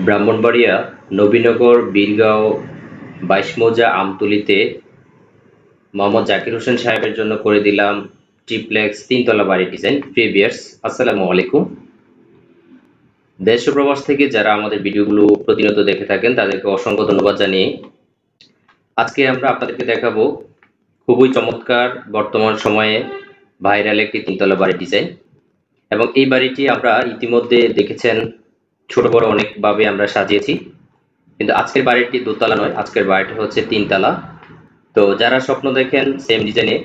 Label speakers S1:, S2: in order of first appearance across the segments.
S1: ব্রাহ্মণবাড়িয়া নবীনগর বীরগাঁও ২২ মৌজা আমতলীতে মোহাম্মদ জাকির হোসেন সাহেবের জন্য করে দিলাম ট্রিপ্লেক্স ৩ তলা বাড়ি ডিজাইন। প্রিভিয়ার্স, আসসালামু আলাইকুম। দেশ ও প্রবাস থেকে যারা আমাদের ভিডিওগুলো প্রতিনিয়ত দেখে থাকেন তাদেরকে অসংখ্য ধন্যবাদ জানিয়ে আজকে আমরা আপনাদেরকে দেখাবো খুবই চমৎকার বর্তমান সময়ে ভাইরাল একটি ৩ তলা বাড়ি ডিজাইন। এবং এই বাড়িটি আমরা ইতিমধ্যে দেখেছেন, ছোট বড় অনেকভাবে আমরা সাজিয়েছি, কিন্তু আজকের বাড়িটি দোতলা নয়, আজকের বাড়িটি হচ্ছে ৩ তলা। তো যারা স্বপ্ন দেখেন সেম ডিজাইনে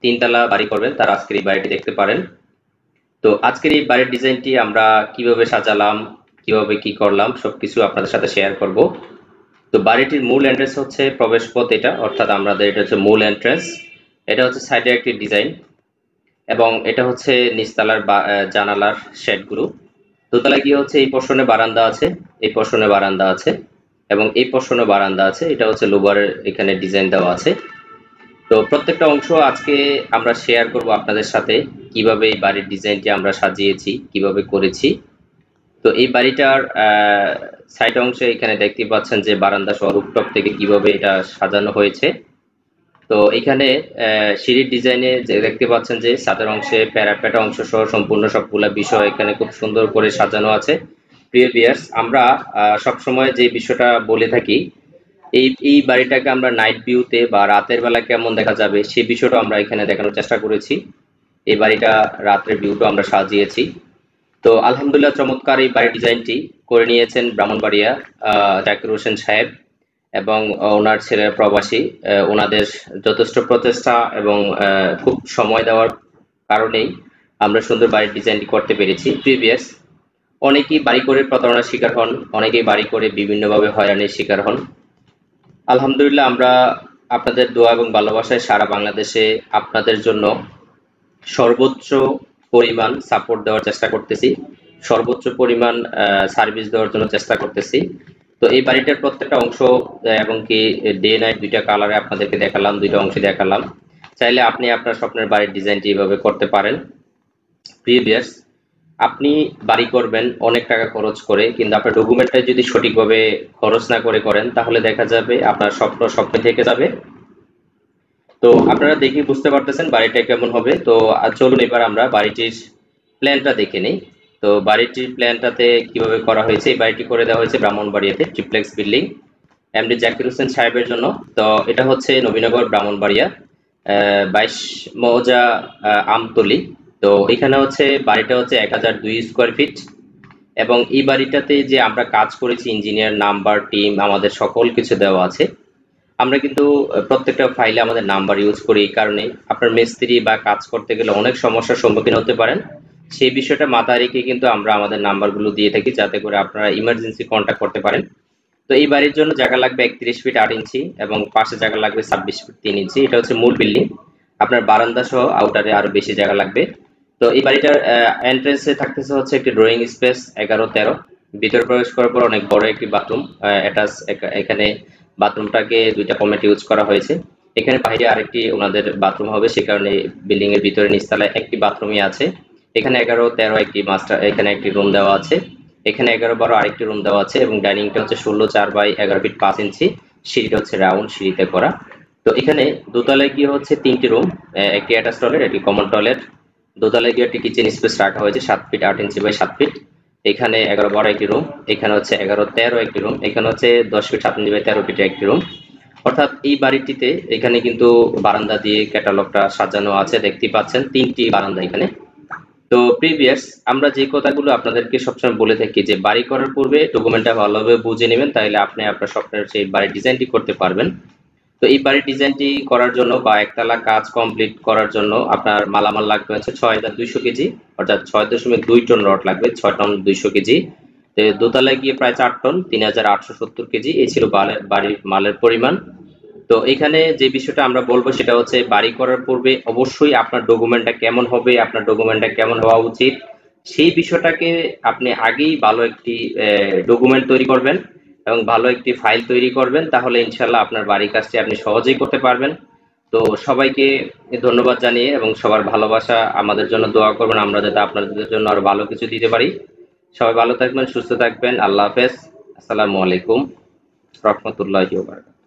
S1: ৩ তলা বাড়ি করবেন তারা আজকের এই বাড়িটি দেখতে পারেন। তো আজকের এই বাড়ির ডিজাইনটি আমরা কিভাবে সাজালাম, কিভাবে কি করলাম সবকিছু আপনাদের সাথে শেয়ার করব। তো বাড়িটির মূল এন্ট্রেন্স হচ্ছে প্রবেশ পথ, এটা অর্থাৎ আমাদের এটা হচ্ছে মূল এন্ট্রেন্স। এটা হচ্ছে সাইডে একটি ডিজাইন এবং এটা হচ্ছে নিচতলার জানালার শেডগুলো। দোতলায় গিয়ে হচ্ছে এই পোর্শনে বারান্দা আছে, এই পোর্শনে বারান্দা আছে এবং এই পোর্শনে বারান্দা আছে। এটা হচ্ছে লোবারের এখানে ডিজাইন দেওয়া আছে। তো প্রত্যেকটা অংশ আজকে আমরা শেয়ার করব আপনাদের সাথে, কিভাবে এই বাড়ির ডিজাইনটি আমরা সাজিয়েছি, কিভাবে করেছি। তো এই বাড়িটার সাইড অংশে এখানে দেখতে পাচ্ছেন যে বারান্দা সহ রুফটপ থেকে কিভাবে এটা সাজানো হয়েছে। তো এখানে সিঁড়ির ডিজাইনে যে দেখতে পাচ্ছেন যে ছাদের অংশে প্যারাপেটা অংশ সহ সম্পূর্ণ সবগুলা বিষয় এখানে খুব সুন্দর করে সাজানো আছে। প্রিয় ভিউয়ার্স, আমরা সবসময় যে বিষয়টা বলে থাকি, এই বাড়িটাকে আমরা নাইট ভিউতে বা রাতের বেলা কেমন দেখা যাবে সেই বিষয়টা আমরা এখানে দেখানোর চেষ্টা করেছি। এই বাড়িটা রাতের ভিউটা আমরা সাজিয়েছি। তো আলহামদুলিল্লাহ চমৎকার এই বাড়ির ডিজাইনটি করে নিয়েছেন ব্রাহ্মণবাড়িয়া জাকির হোসেন সাহেব এবং ওনার ছেলে প্রবাসী। ওনাদের যথেষ্ট প্রচেষ্টা এবং খুব সময় দেওয়ার কারণেই আমরা সুন্দর বাড়ির ডিজাইনটি করতে পেরেছি। প্রিভিয়াস অনেকেই বাড়ি করে প্রতারণার শিকার হন, অনেকেই বাড়ি করে বিভিন্নভাবে হয়রানির শিকার হন। আলহামদুলিল্লাহ আমরা আপনাদের দোয়া এবং ভালোবাসায় সারা বাংলাদেশে আপনাদের জন্য সর্বোচ্চ পরিমাণ সাপোর্ট দেওয়ার চেষ্টা করতেছি, সর্বোচ্চ পরিমাণ সার্ভিস দেওয়ার জন্য চেষ্টা করতেছি। তো এই বাড়িটার প্রত্যেকটা অংশ এবং কি ডে নাইট দুইটা কালারে আপনাদেরকে দেখালাম, দুইটা অংশে দেখালাম। চাইলে আপনি আপনার স্বপ্নের বাড়ির ডিজাইনটি এইভাবে করতে পারেন। প্রিভিয়াস আপনি বাড়ি করবেন অনেক টাকা খরচ করে, কিন্তু আপনার ডকুমেন্টটা যদি সঠিকভাবে খরচ না করে করেন তাহলে দেখা যাবে আপনার স্বপ্ন থেকে যাবে। তো আপনারা দেখে বুঝতে পারতেছেন বাড়িটা কেমন হবে। তো চলুন এবার আমরা বাড়িটির প্ল্যানটা দেখে নিই। তো বাড়িটির প্ল্যানটাতে কিভাবে করা হয়েছে, এই বাড়িটি করে দেওয়া হয়েছে ব্রাহ্মণবাড়িয়াতে triplex building MD Zakir Hossain সাহেবের জন্য। তো এটা হচ্ছে নবীনগর ব্রাহ্মণবাড়িয়া ২২ মৌজা আমতলী। তো এখানে হচ্ছে বাড়িটা হচ্ছে ১০০২ স্কোয়ার ফিট এবং এই বাড়িটাতে যে আমরা কাজ করেছি ইঞ্জিনিয়ার নাম্বার টিম আমাদের সকল কিছু দেওয়া আছে। আমরা কিন্তু প্রত্যেকটা ফাইলে আমাদের নাম্বার ইউজ করি, এই কারণে আপনার মিস্ত্রি বা কাজ করতে গেলে অনেক সমস্যার সম্মুখীন হতে পারেন। সেই বিষয়টা মাথায় রেখে কিন্তু আমরা আমাদের নাম্বারগুলো দিয়ে থাকি যাতে করে আপনারা ইমার্জেন্সি কন্ট্যাক্ট করতে পারেন। তো এই বাড়ির জন্য জায়গা লাগবে ৩১ ফিট ৮ ইঞ্চি এবং পাশে জায়গা লাগবে ২৬ ফিট ৩ ইঞ্চি। এটা হচ্ছে মূল বিল্ডিং, আপনার বারান্দা সহ আউটারে আরো বেশি জায়গা লাগবে। তো এই বাড়িটার এন্ট্রেন্সে থাকতেছে হচ্ছে একটি ড্রয়িং স্পেস ১১-১৩। ভিতরে প্রবেশ করার পর অনেক বড় একটি বাথরুম অ্যাটাচ। এখানে বাথরুমটাকে দুইটা কমেট ইউজ করা হয়েছে। এখানে বাইরে আরেকটি ওনাদের বাথরুম হবে, সে কারণে বিল্ডিং এর ভিতরে নিচতলায় একটি বাথরুমই আছে। এখানে ১১-১৩ একটি মাস্টার, এখানে একটি রুম দেওয়া আছে। এখানে ১১-১২ আরেকটি রুম দেওয়া আছে এবং ডাইনিংটা হচ্ছে ১৬/৪/১১ ফিট ৫ ইঞ্চি। সিঁড়িটা হচ্ছে রাউন্ড সিঁড়িতে করা। তো এখানে দোতলায় গিয়ে হচ্ছে ৩টি রুম, একটি অ্যাটাচ টয়লেট, একটি কমন টয়লেট। দোতলায় গিয়ে একটি কিচেন স্পেস রাখা হয়েছে ৭ ফিট ৮ ইঞ্চি বাই ৭ ফিট। এখানে ১১-১২ একটি রুম, এখানে হচ্ছে ১১-১৩ একটি রুম, এখানে হচ্ছে ১০ ফিট ৭ ইঞ্চি বাই ১৩ ফিটের একটি রুম। অর্থাৎ এই বাড়িটিতে এখানে কিন্তু বারান্দা দিয়ে ক্যাটালগটা সাজানো আছে, দেখতেই পাচ্ছেন ৩টি বারান্দা এখানে। তো প্রিভিয়াস আমরা যে কথাগুলো আপনাদেরকে সবসময় বলে থাকি যে বাড়ি করার পূর্বে ডকুমেন্টটা ভালোভাবে বুঝে নেবেন, তাহলে আপনি আপনার স্বপ্নের সেই বাড়ির ডিজাইনটি করতে পারবেন। তো এই বাড়ির ডিজাইনটি করার জন্য বা একতলা কাজ কমপ্লিট করার জন্য আপনার মালামাল লাগবে হচ্ছে ৬,২০০ কেজি, অর্থাৎ ৬.২ টন রড লাগবে, ৬ টন ২০০ কেজি। তো দোতলায় গিয়ে প্রায় ৪ টন ৩,৮৭০ কেজি, এই ছিল বাড়ির মালের পরিমাণ। তো এখানে যে বিষয়টা আমরা বলবো সেটা হচ্ছে বাড়ি করার পূর্বে অবশ্যই আপনার ডকুমেন্টটা কেমন হবে, আপনার ডকুমেন্টটা কেমন হওয়া উচিত সেই বিষয়টাকে আপনি আগেই ভালো একটি ডকুমেন্ট তৈরি করবেন এবং ভালো একটি ফাইল তৈরি করবেন, তাহলে ইনশাল্লাহ আপনার বাড়ির কাজটি আপনি সহজেই করতে পারবেন। তো সবাইকে ধন্যবাদ জানিয়ে এবং সবার ভালোবাসা আমাদের জন্য দোয়া করবেন, আমরা যাতে আপনাদের জন্য আরো ভালো কিছু দিতে পারি। সবাই ভালো থাকবেন, সুস্থ থাকবেন। আল্লাহ হাফেজ, আসসালামু আলাইকুম রহমতুল্লাহি ওয়া বারাকাতুহু।